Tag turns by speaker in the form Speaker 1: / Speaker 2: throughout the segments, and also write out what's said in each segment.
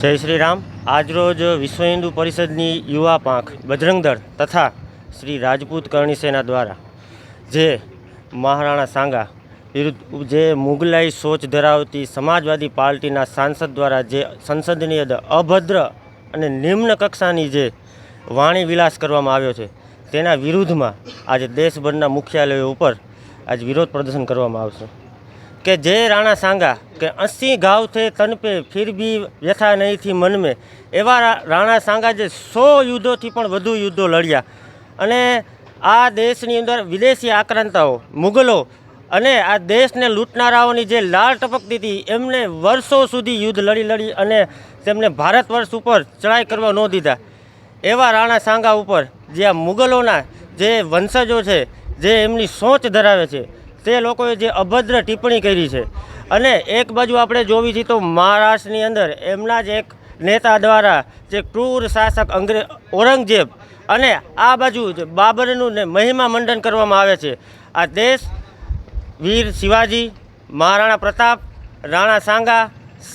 Speaker 1: જય શ્રી રામ। આજરોજ વિશ્વ હિન્દુ પરિષદની યુવા પાંખ બજરંગ દળ તથા શ્રી રાજપૂત કરણી સેના દ્વારા જે મહારાણા સાંગા વિરુદ્ધ જે મુગલાઈ સોચ ધરાવતી સમાજવાદી પાર્ટીના સાંસદ દ્વારા જે સંસદની અંદર અભદ્ર અને નિમ્ન કક્ષાની જે વાણી વિલાસ કરવામાં આવ્યો છે તેના વિરુદ્ધમાં આજે દેશભરના મુખ્યાલયો ઉપર આજ વિરોધ પ્રદર્શન કરવામાં આવશે કે જે રાણા सांगा કે 80 घाव थे तन पे फिर भी व्यथा नहीं थी मन में एवा राणा सांगा जे 100 युद्धोथी पण વધુ યુદ્ધો લડ્યા અને આ દેશની અંદર વિદેશી આક્રાંતાઓ મુગલો અને આ દેશને લૂંટનારાઓની જે લાળ ટપકતી હતી એમને વર્ષો સુધી યુદ્ધ લડી અને તેમને ભારત વર્ષ ઉપર ચડાઈ કરવા ન દીધા એવા રાણા सांगा ઉપર જે આ મુગલોના જે વંશજો છે જે એમની સોચ ધરાવે છે તે લોકોએ જે અભદ્ર ટિપ્પણી કરી છે અને એક બાજુ આપણે જોવી છીએ તો મહારાષ્ટ્રની અંદર એમના જ એક નેતા દ્વારા જે ક્રૂર શાસક ઔરંગઝેબ અને આ બાજુ બાબરનું ને મહિમા મંડન કરવામાં આવે છે। આ દેશ વીર શિવાજી, મહારાણા પ્રતાપ, રાણા सांगा,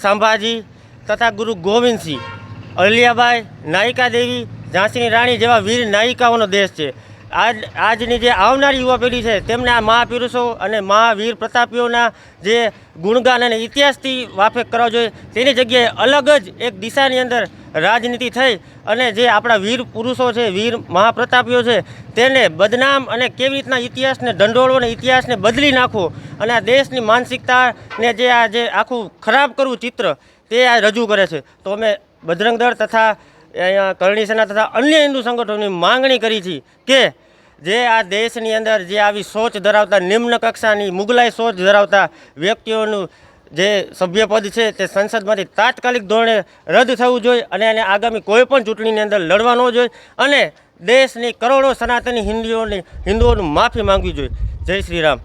Speaker 1: સંભાજી તથા ગુરુ ગોવિંદસિંહ, અહલ્યાબાઈ, નાયિકા દેવી, ઝાંસીની રાણી જેવા વીર નાયિકાઓનો દેશ છે। આજની જે આવનારી યુવા પેઢી છે તેમને આ મહાપુરુષો અને મહાવીર પ્રતાપીઓના જે ગુણગાન અને ઇતિહાસથી વાકેફ કરવા જોઈએ। તેની જગ્યાએ અલગ જ એક દિશાની અંદર રાજનીતિ થઈ અને જે આપણા વીર પુરુષો છે, વીર મહાપ્રતાપીઓ છે તેને બદનામ અને કેવી રીતના ઇતિહાસને ઢંઢોળવો અને ઇતિહાસને બદલી નાખવો અને આ દેશની માનસિકતાને જે આ જે આખું ખરાબ કરવું ચિત્ર તે આ રજૂ કરે છે। તો અમે બજરંગ દળ તથા અહીંયા કરણી સેના તથા અન્ય હિન્દુ સંગઠનોની માંગણી કરી છે કે જે આ દેશની અંદર જે આવી સોચ ધરાવતા નિમ્ન કક્ષાની મુગલાઈ સોચ ધરાવતા વ્યક્તિઓનું જે સભ્યપદ છે તે સંસદમાંથી તાત્કાલિક ધોરણે રદ થવું જોઈએ અને એને આગામી કોઈ પણ ચૂંટણીની અંદર લડવા ન જોઈએ અને દેશની કરોડો સનાતની હિન્દુઓનું માફી માંગવી જોઈએ। જય શ્રી રામ।